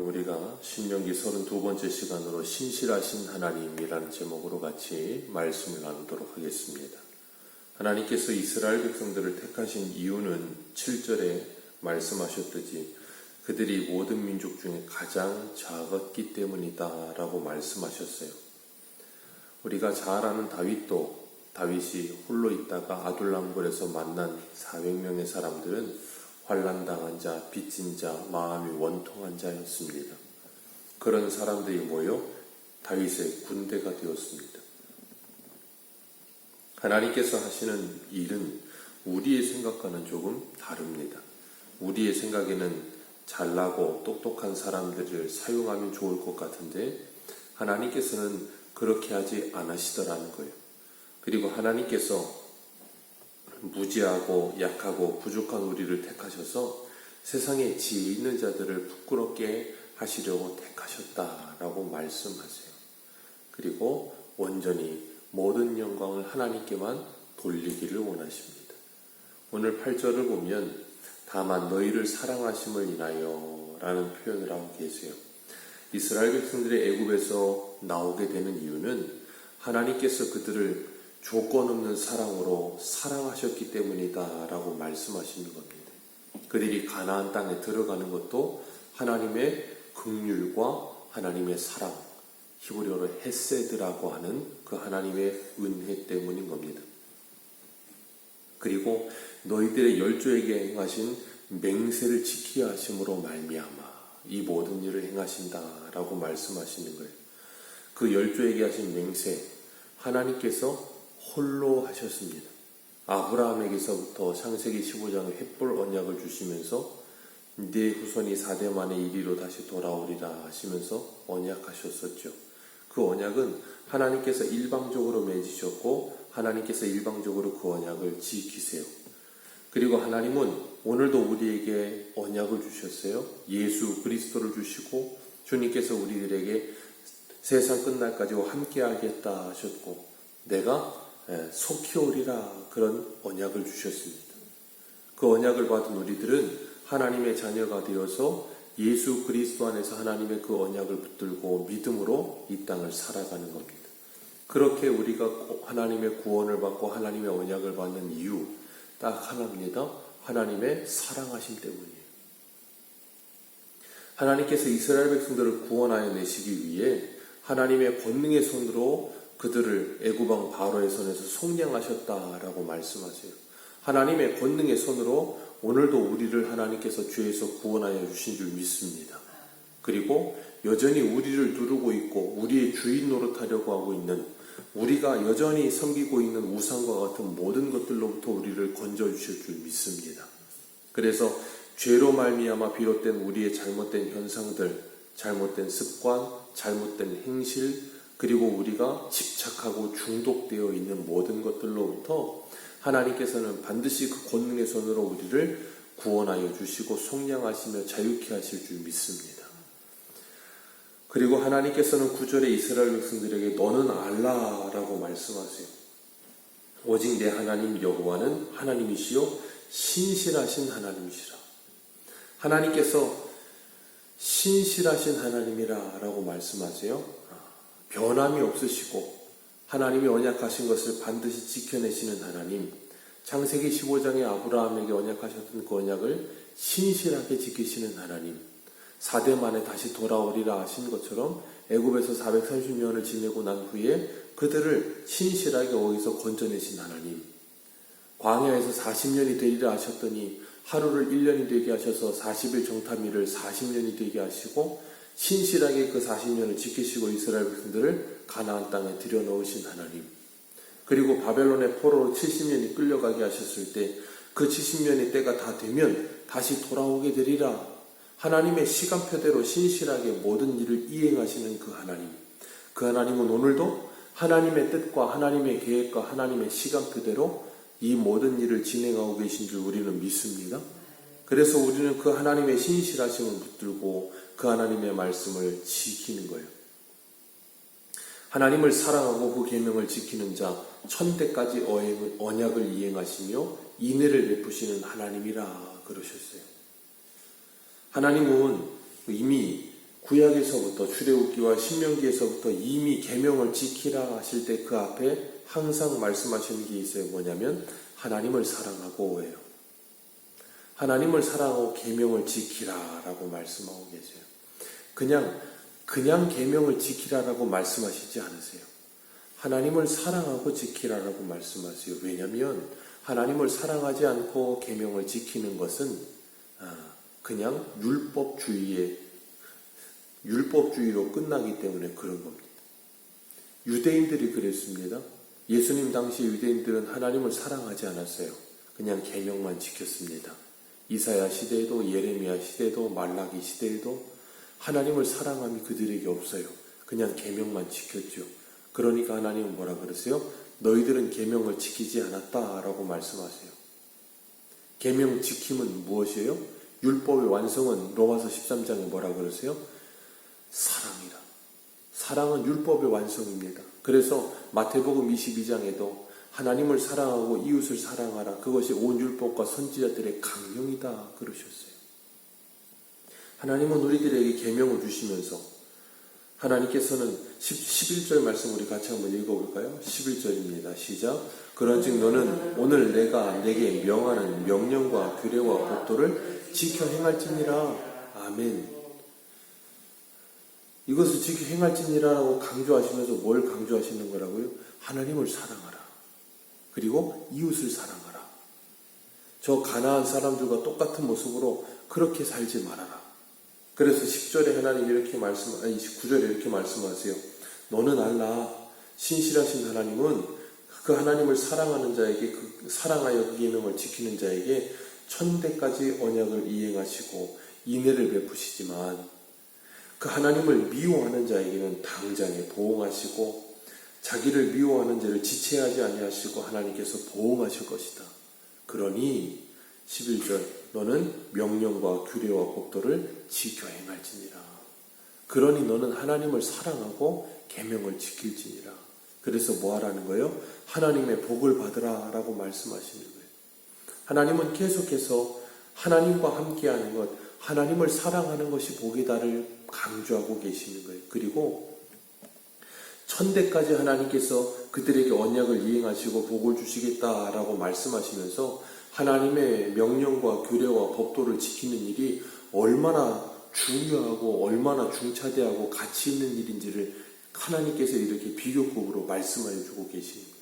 우리가 신명기 32번째 시간으로 신실하신 하나님이라는 제목으로 같이 말씀을 나누도록 하겠습니다. 하나님께서 이스라엘 백성들을 택하신 이유는 7절에 말씀하셨듯이 그들이 모든 민족 중에 가장 작았기 때문이다 라고 말씀하셨어요. 우리가 잘 아는 다윗이 홀로 있다가 아둘람굴에서 만난 400명의 사람들은 환난당한 자, 빚진 자, 마음이 원통한 자였습니다. 그런 사람들이 모여 다윗의 군대가 되었습니다. 하나님께서 하시는 일은 우리의 생각과는 조금 다릅니다. 우리의 생각에는 잘나고 똑똑한 사람들을 사용하면 좋을 것 같은데 하나님께서는 그렇게 하지 않으시더라는 거예요. 그리고 하나님께서 무지하고 약하고 부족한 우리를 택하셔서 세상에 지혜 있는 자들을 부끄럽게 하시려고 택하셨다라고 말씀하세요. 그리고 온전히 모든 영광을 하나님께만 돌리기를 원하십니다. 오늘 8절을 보면 다만 너희를 사랑하심을 인하여 라는 표현을 하고 계세요. 이스라엘 백성들의 애굽에서 나오게 되는 이유는 하나님께서 그들을 조건 없는 사랑으로 사랑하셨기 때문이다 라고 말씀하시는 겁니다. 그들이 가나안 땅에 들어가는 것도 하나님의 긍휼과 하나님의 사랑, 히브리어로 헤세드라고 하는 그 하나님의 은혜 때문인 겁니다. 그리고 너희들의 열조에게 행하신 맹세를 지키게 하심으로 말미암아 이 모든 일을 행하신다 라고 말씀하시는 거예요. 그 열조에게 하신 맹세, 하나님께서 홀로 하셨습니다. 아브라함에게서부터 창세기 15장에 횃불 언약을 주시면서 네 후손이 4대 만에 이리로 다시 돌아오리라 하시면서 언약하셨었죠. 그 언약은 하나님께서 일방적으로 맺으셨고 하나님께서 일방적으로 그 언약을 지키세요. 그리고 하나님은 오늘도 우리에게 언약을 주셨어요. 예수 그리스도를 주시고 주님께서 우리들에게 세상 끝날까지 함께 하겠다 하셨고 내가 속히 오리라 그런 언약을 주셨습니다. 그 언약을 받은 우리들은 하나님의 자녀가 되어서 예수 그리스도 안에서 하나님의 그 언약을 붙들고 믿음으로 이 땅을 살아가는 겁니다. 그렇게 우리가 하나님의 구원을 받고 하나님의 언약을 받는 이유 딱 하나입니다. 하나님의 사랑하심 때문이에요. 하나님께서 이스라엘 백성들을 구원하여 내시기 위해 하나님의 권능의 손으로 그들을 애굽왕 바로의 손에서 속량하셨다라고 말씀하세요. 하나님의 권능의 손으로 오늘도 우리를 하나님께서 죄에서 구원하여 주신 줄 믿습니다. 그리고 여전히 우리를 누르고 있고 우리의 주인 노릇하려고 하고 있는 우리가 여전히 섬기고 있는 우상과 같은 모든 것들로부터 우리를 건져주실 줄 믿습니다. 그래서 죄로 말미암아 비롯된 우리의 잘못된 현상들, 잘못된 습관, 잘못된 행실 그리고 우리가 집착하고 중독되어 있는 모든 것들로부터 하나님께서는 반드시 그 권능의 손으로 우리를 구원하여 주시고 속량하시며 자유케 하실 줄 믿습니다. 그리고 하나님께서는 9절에 이스라엘 백성들에게 너는 알라라고 말씀하세요. 오직 내 하나님 여호와는 하나님이시요 신실하신 하나님이시라. 하나님께서 신실하신 하나님이라 라고 말씀하세요. 변함이 없으시고 하나님이 언약하신 것을 반드시 지켜내시는 하나님, 창세기 15장에 아브라함에게 언약하셨던 그 언약을 신실하게 지키시는 하나님, 4대 만에 다시 돌아오리라 하신 것처럼 애굽에서 430년을 지내고 난 후에 그들을 신실하게 어디서 건져내신 하나님, 광야에서 40년이 되리라 하셨더니 하루를 1년이 되게 하셔서 40일 정탐일을 40년이 되게 하시고 신실하게 그 40년을 지키시고 이스라엘 백성들을 가나안 땅에 들여놓으신 하나님, 그리고 바벨론의 포로로 70년이 끌려가게 하셨을 때 그 70년의 때가 다 되면 다시 돌아오게 되리라 하나님의 시간표대로 신실하게 모든 일을 이행하시는 그 하나님, 그 하나님은 오늘도 하나님의 뜻과 하나님의 계획과 하나님의 시간표대로 이 모든 일을 진행하고 계신 줄 우리는 믿습니다. 그래서 우리는 그 하나님의 신실하심을 붙들고 그 하나님의 말씀을 지키는 거예요. 하나님을 사랑하고 그 계명을 지키는 자 천대까지 언약을 이행하시며 인애를 베푸시는 하나님이라 그러셨어요. 하나님은 이미 구약에서부터 출애굽기와 신명기에서부터 이미 계명을 지키라 하실 때 그 앞에 항상 말씀하시는 게 있어요. 뭐냐면 하나님을 사랑하고 해요. 하나님을 사랑하고 계명을 지키라라고 말씀하고 계세요. 그냥 계명을 지키라라고 말씀하시지 않으세요. 하나님을 사랑하고 지키라라고 말씀하세요. 왜냐하면 하나님을 사랑하지 않고 계명을 지키는 것은 그냥 율법주의로 끝나기 때문에 그런 겁니다. 유대인들이 그랬습니다. 예수님 당시 유대인들은 하나님을 사랑하지 않았어요. 그냥 계명만 지켰습니다. 이사야 시대에도 예레미야 시대에도 말라기 시대에도 하나님을 사랑함이 그들에게 없어요. 그냥 계명만 지켰죠. 그러니까 하나님은 뭐라 그러세요? 너희들은 계명을 지키지 않았다라고 말씀하세요. 계명 지킴은 무엇이에요? 율법의 완성은 로마서 13장에 뭐라 그러세요? 사랑이라. 사랑은 율법의 완성입니다. 그래서 마태복음 22장에도 하나님을 사랑하고 이웃을 사랑하라. 그것이 온 율법과 선지자들의 강령이다 그러셨어요. 하나님은 우리들에게 계명을 주시면서 하나님께서는 11절 말씀 우리 같이 한번 읽어볼까요? 11절입니다. 시작. 그런즉 너는 오늘 내가 내게 명하는 명령과 규례와 법도를 지켜 행할지니라. 아멘. 이것을 지켜 행할지니라라고 강조하시면서 뭘 강조하시는 거라고요? 하나님을 사랑하라. 그리고 이웃을 사랑하라. 저 가나안 사람들과 똑같은 모습으로 그렇게 살지 말아라. 그래서 10절에 하나님 이렇게 19절에 이렇게 말씀하세요. 너는 알라. 신실하신 하나님은 그 하나님을 사랑하는 자에게 사랑하여 그 계명을 지키는 자에게 천대까지 언약을 이행하시고 인애를 베푸시지만 그 하나님을 미워하는 자에게는 당장에 보응하시고 자기를 미워하는 자를 지체하지 아니하시고 하나님께서 보응하실 것이다. 그러니 11절 너는 명령과 규례와 법도를 지켜 행할지니라. 그러니 너는 하나님을 사랑하고 계명을 지킬지니라. 그래서 뭐 하라는 거예요? 하나님의 복을 받으라 라고 말씀하시는 거예요. 하나님은 계속해서 하나님과 함께하는 것, 하나님을 사랑하는 것이 복이다를 강조하고 계시는 거예요. 그리고 천대까지 하나님께서 그들에게 언약을 이행하시고 복을 주시겠다라고 말씀하시면서 하나님의 명령과 규례와 법도를 지키는 일이 얼마나 중요하고 얼마나 중차대하고 가치 있는 일인지를 하나님께서 이렇게 비교급으로 말씀해 주고 계시는 거예요.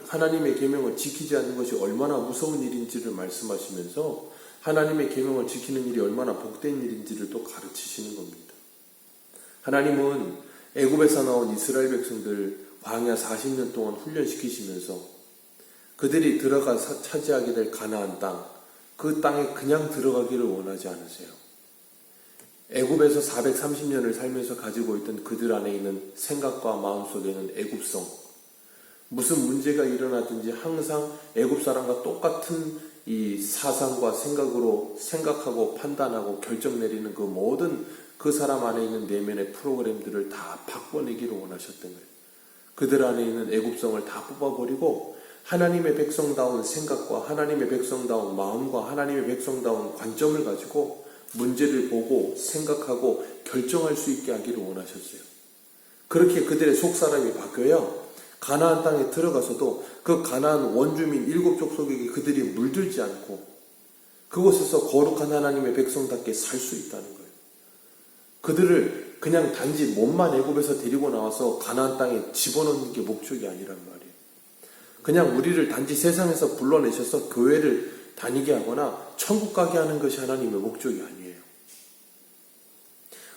하나님의 계명을 지키지 않는 것이 얼마나 무서운 일인지를 말씀하시면서 하나님의 계명을 지키는 일이 얼마나 복된 일인지를 또 가르치시는 겁니다. 하나님은 애굽에서 나온 이스라엘 백성들 광야 40년 동안 훈련시키시면서 그들이 들어가 차지하게 될 가나안 땅, 그 땅에 그냥 들어가기를 원하지 않으세요. 애굽에서 430년을 살면서 가지고 있던 그들 안에 있는 생각과 마음속에는 애굽성, 무슨 문제가 일어나든지 항상 애굽 사람과 똑같은 이 사상과 생각으로 생각하고 판단하고 결정 내리는 그 모든 그 사람 안에 있는 내면의 프로그램들을 다 바꿔내기를 원하셨던 거예요. 그들 안에 있는 애굽성을 다 뽑아버리고 하나님의 백성다운 생각과 하나님의 백성다운 마음과 하나님의 백성다운 관점을 가지고 문제를 보고 생각하고 결정할 수 있게 하기를 원하셨어요. 그렇게 그들의 속사람이 바뀌어야 가나안 땅에 들어가서도 그 가나안 원주민 7족속에게 그들이 물들지 않고 그곳에서 거룩한 하나님의 백성답게 살 수 있다는 거예요. 그들을 그냥 단지 몸만 애굽에서 데리고 나와서 가나안 땅에 집어넣는 게 목적이 아니란 말이에요. 그냥 우리를 단지 세상에서 불러내셔서 교회를 다니게 하거나 천국 가게 하는 것이 하나님의 목적이 아니에요.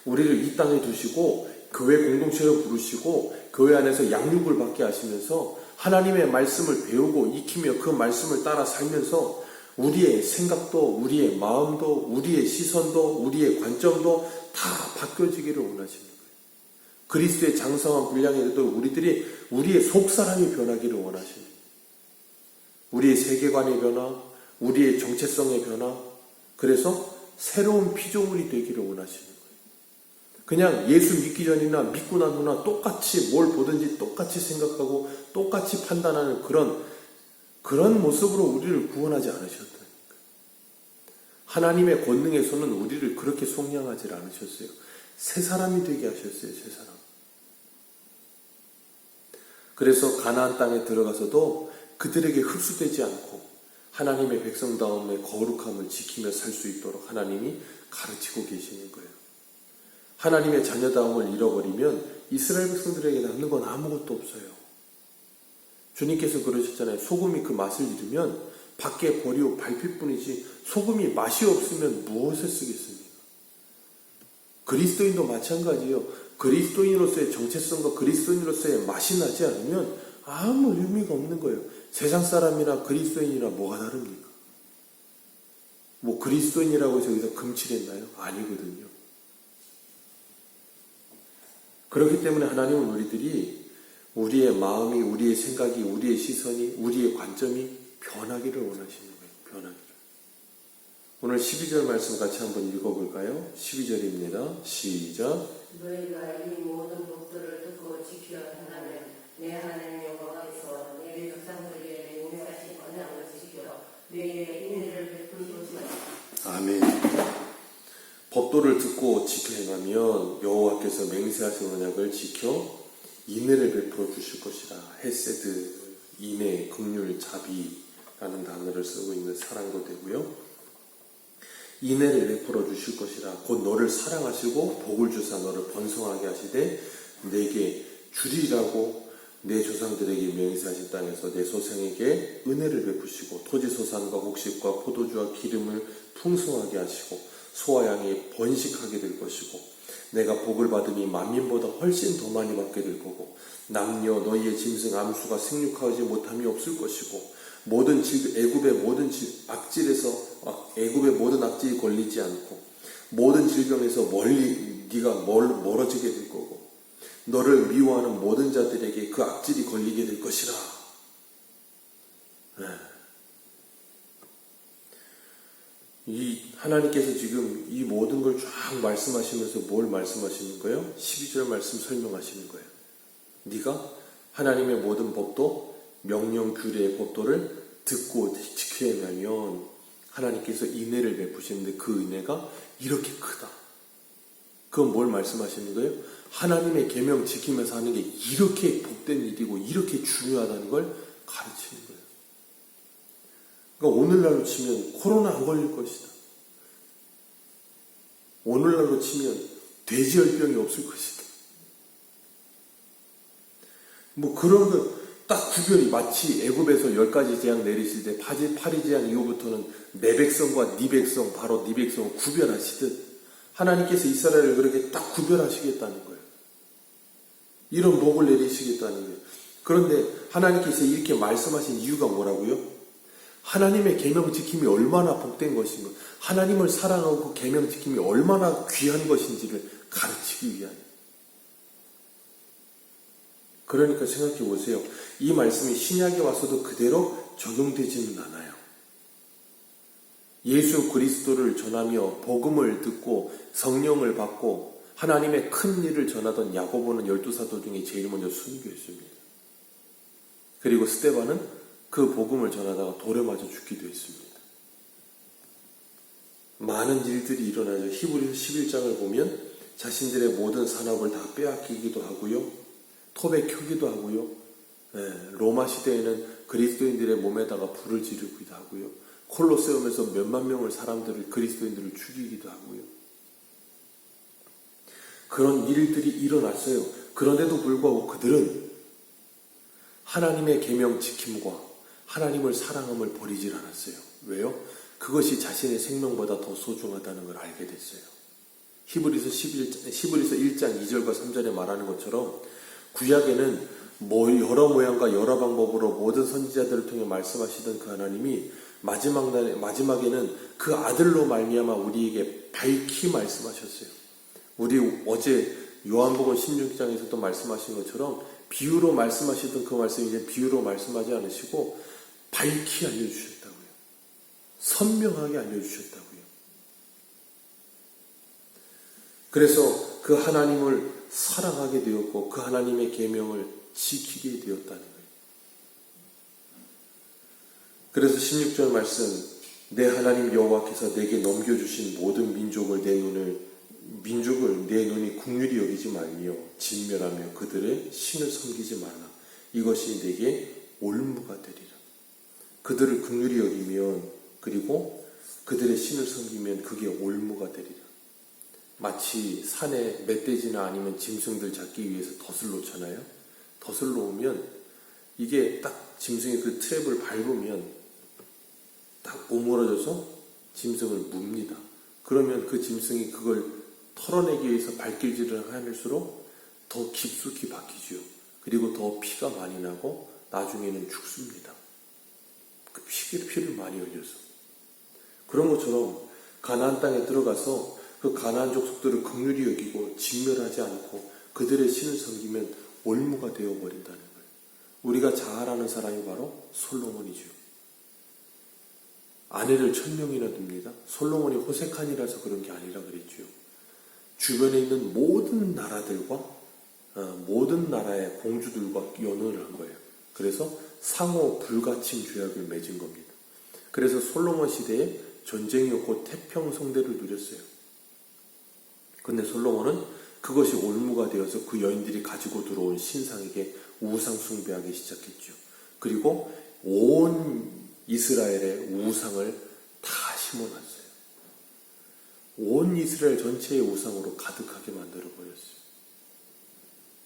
우리를 이 땅에 두시고 교회 공동체로 부르시고 교회 안에서 양육을 받게 하시면서 하나님의 말씀을 배우고 익히며 그 말씀을 따라 살면서 우리의 생각도 우리의 마음도 우리의 시선도 우리의 관점도 다 바뀌어지기를 원하시는 거예요. 그리스도의 장성한 분량에도 우리들이 우리의 속사람이 변하기를 원하시는 거예요. 우리의 세계관의 변화, 우리의 정체성의 변화, 그래서 새로운 피조물이 되기를 원하시는 거예요. 그냥 예수 믿기 전이나 믿고 난 후나 똑같이 뭘 보든지 똑같이 생각하고 똑같이 판단하는 그런 모습으로 우리를 구원하지 않으셨다니까. 하나님의 권능의 손은 우리를 그렇게 속량하지 않으셨어요. 새 사람이 되게 하셨어요. 새 사람. 그래서 가나안 땅에 들어가서도 그들에게 흡수되지 않고 하나님의 백성다움의 거룩함을 지키며 살 수 있도록 하나님이 가르치고 계시는 거예요. 하나님의 자녀다움을 잃어버리면 이스라엘 백성들에게 남는 건 아무것도 없어요. 주님께서 그러셨잖아요. 소금이 그 맛을 잃으면 밖에 버리고 밟힐 뿐이지 소금이 맛이 없으면 무엇에 쓰겠습니까? 그리스도인도 마찬가지예요. 그리스도인으로서의 정체성과 그리스도인으로서의 맛이 나지 않으면 아무 의미가 없는 거예요. 세상 사람이나 그리스도인이나 뭐가 다릅니까? 뭐 그리스도인이라고 해서 여기서 금칠했나요? 아니거든요. 그렇기 때문에 하나님은 우리들이 우리의 마음이, 우리의 생각이, 우리의 시선이, 우리의 관점이 변하기를 원하시는 거예요. 변하기를. 오늘 12절 말씀 같이 한번 읽어볼까요? 12절입니다. 시작. 너희가 이 모든 법들을 듣고 지키려 한다면 내 하나님 여호와께서 내 조상들에게 맹세하신 언약을 지켜 너희에게 인내를 베풀 것이다. 아멘. 법도를 듣고 지켜 행하면 여호와께서 맹세하신 언약을 지켜 인내를 베풀어 주실 것이라. 헤세드, 인내, 긍휼, 자비라는 단어를 쓰고 있는 사랑도 되고요. 인내를 베풀어 주실 것이라. 곧 너를 사랑하시고 복을 주사 너를 번성하게 하시되 내게 주리라고 내 조상들에게 맹세하신 땅에서 내 소생에게 은혜를 베푸시고 토지소산과 곡식과 포도주와 기름을 풍성하게 하시고 소와 양이 번식하게 될 것이고 내가 복을 받으니 만민보다 훨씬 더 많이 받게 될 거고 남녀 너희의 짐승 암수가 생육하지 못함이 없을 것이고 모든 애굽의 모든 악질이 걸리지 않고 모든 질병에서 네가 멀어지게 될 거고 너를 미워하는 모든 자들에게 그 악질이 걸리게 될 것이라. 이 하나님께서 지금 이 모든 걸 쫙 말씀하시면서 뭘 말씀하시는 거예요? 12절 말씀 설명하시는 거예요. 네가 하나님의 모든 법도 명령 규례의 법도를 듣고 지켜 행하면 하나님께서 인내를 베푸시는데 그 은혜가 이렇게 크다. 그건 뭘 말씀하시는 거예요? 하나님의 계명 지키면서 하는 게 이렇게 복된 일이고 이렇게 중요하다는 걸 가르치는 거예요. 그러니까 오늘날로 치면 코로나 안 걸릴 것이다. 오늘날로 치면 돼지열병이 없을 것이다. 뭐 그런 거 딱 구별이 마치 애굽에서 10가지 재앙 내리실 때 파리 재앙 이후부터는 내 백성과 네 백성, 바로 네 백성을 구별하시듯 하나님께서 이스라엘을 그렇게 딱 구별하시겠다는 거예요. 이런 복을 내리시겠다는 거예요. 그런데 하나님께서 이렇게 말씀하신 이유가 뭐라고요? 하나님의 계명 지킴이 얼마나 복된 것인가, 하나님을 사랑하고 그 계명 지킴이 얼마나 귀한 것인지를 가르치기 위하여. 그러니까 생각해 보세요. 이 말씀이 신약에 와서도 그대로 적용되지는 않아요. 예수 그리스도를 전하며 복음을 듣고 성령을 받고 하나님의 큰 일을 전하던 야고보는 12사도 중에 제일 먼저 순교했습니다. 그리고 스데반은 그 복음을 전하다가 돌에 맞아 죽기도 했습니다. 많은 일들이 일어나죠. 히브리서 11장을 보면 자신들의 모든 산업을 다 빼앗기기도 하고요. 토백하기도 하고요. 로마 시대에는 그리스도인들의 몸에다가 불을 지르기도 하고요. 콜로세움에서 몇만 명을 그리스도인들을 죽이기도 하고요. 그런 일들이 일어났어요. 그런데도 불구하고 그들은 하나님의 계명 지킴과 하나님을 사랑함을 버리질 않았어요. 왜요? 그것이 자신의 생명보다 더 소중하다는 걸 알게 됐어요. 히브리서 1장 2절과 3절에 말하는 것처럼 구약에는 여러 모양과 여러 방법으로 모든 선지자들을 통해 말씀하시던 그 하나님이 마지막에는 그 아들로 말미암아 우리에게 밝히 말씀하셨어요. 우리 어제 요한복음 16장에서도 말씀하신 것처럼 비유로 말씀하시던 그 말씀이 이제 비유로 말씀하지 않으시고 밝히 알려주셨다고요. 선명하게 알려주셨다고요. 그래서 그 하나님을 사랑하게 되었고 그 하나님의 계명을 지키게 되었다는 거예요. 그래서 16절 말씀 내 하나님 여호와께서 내게 넘겨주신 모든 민족을 내 눈이 긍휼히 여기지 말며 진멸하며 그들의 신을 섬기지 말라. 이것이 내게 올무가 되리라. 그들을 긍휼히 여기면, 그리고 그들의 신을 섬기면 그게 올무가 되리라. 마치 산에 멧돼지나 아니면 짐승들 잡기 위해서 덫을 놓잖아요. 덫을 놓으면 이게 딱 짐승이 그 트랩을 밟으면 딱 오므러져서 짐승을 뭅니다. 그러면 그 짐승이 그걸 털어내기 위해서 발길질을 할수록 더 깊숙이 박히지요. 그리고 더 피가 많이 나고 나중에는 죽습니다. 그 피를 많이 흘려서. 그런 것처럼 가나안 땅에 들어가서 그 가나안 족속들을 긍휼히 여기고 진멸하지 않고 그들의 신을 섬기면 올무가 되어버린다는 거예요. 우리가 자아라는 사람이 바로 솔로몬이죠. 아내를 1000명이나 둡니다. 솔로몬이 호색한이라서 그런 게 아니라 그랬죠. 주변에 있는 모든 나라들과 모든 나라의 공주들과 연혼을 한 거예요. 그래서 상호 불가침 조약을 맺은 겁니다. 그래서 솔로몬 시대에 전쟁이 없고 태평성대를 누렸어요. 근데 솔로몬은 그것이 올무가 되어서 그 여인들이 가지고 들어온 신상에게 우상 숭배하기 시작했죠. 그리고 온 이스라엘의 우상을 다 심어놨어요. 온 이스라엘 전체의 우상으로 가득하게 만들어버렸어요.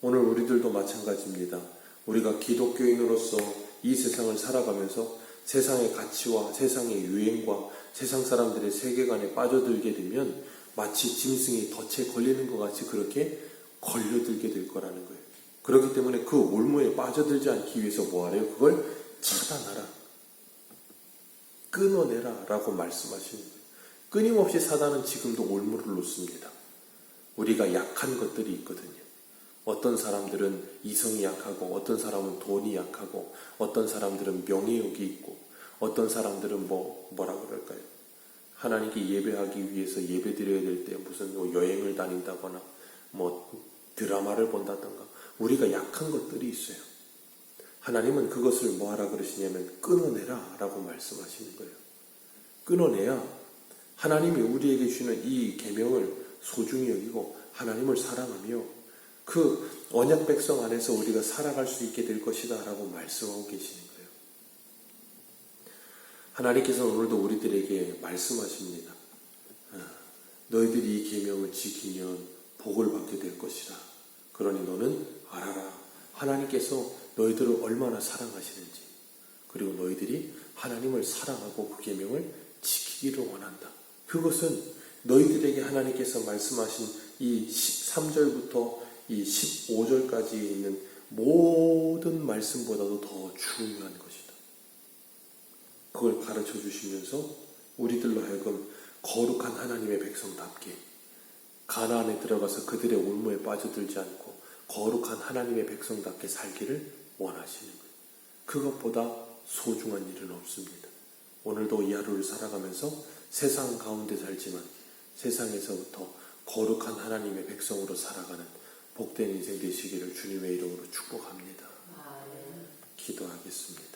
오늘 우리들도 마찬가지입니다. 우리가 기독교인으로서 이 세상을 살아가면서 세상의 가치와 세상의 유행과 세상 사람들의 세계관에 빠져들게 되면 마치 짐승이 덫에 걸리는 것 같이 그렇게 걸려들게 될 거라는 거예요. 그렇기 때문에 그 올무에 빠져들지 않기 위해서 뭐하래요? 그걸 차단하라. 끊어내라 라고 말씀하시는 거예요. 끊임없이 사단은 지금도 올무를 놓습니다. 우리가 약한 것들이 있거든요. 어떤 사람들은 이성이 약하고 어떤 사람은 돈이 약하고 어떤 사람들은 명예욕이 있고 어떤 사람들은 뭐라 그럴까요? 하나님께 예배하기 위해서 예배 드려야 될 때 무슨 여행을 다닌다거나 드라마를 본다던가 우리가 약한 것들이 있어요. 하나님은 그것을 뭐하라 그러시냐면 끊어내라 라고 말씀하시는 거예요. 끊어내야 하나님이 우리에게 주시는 이 계명을 소중히 여기고 하나님을 사랑하며 그 언약 백성 안에서 우리가 살아갈 수 있게 될 것이다 라고 말씀하고 계시는 거예요. 하나님께서는 오늘도 우리들에게 말씀하십니다. 너희들이 이 계명을 지키면 복을 받게 될 것이라. 그러니 너는 알아라. 하나님께서 너희들을 얼마나 사랑하시는지, 그리고 너희들이 하나님을 사랑하고 그 계명을 지키기를 원한다. 그것은 너희들에게 하나님께서 말씀하신 이 3절부터 이 15절까지 있는 모든 말씀보다도 더 중요한 것이다. 그걸 가르쳐 주시면서 우리들로 하여금 거룩한 하나님의 백성답게 가나안에 들어가서 그들의 올무에 빠져들지 않고 거룩한 하나님의 백성답게 살기를 원하시는 거예요. 그것보다 소중한 일은 없습니다. 오늘도 이 하루를 살아가면서 세상 가운데 살지만 세상에서부터 거룩한 하나님의 백성으로 살아가는 복된 인생 되시기를 주님의 이름으로 축복합니다. 기도하겠습니다.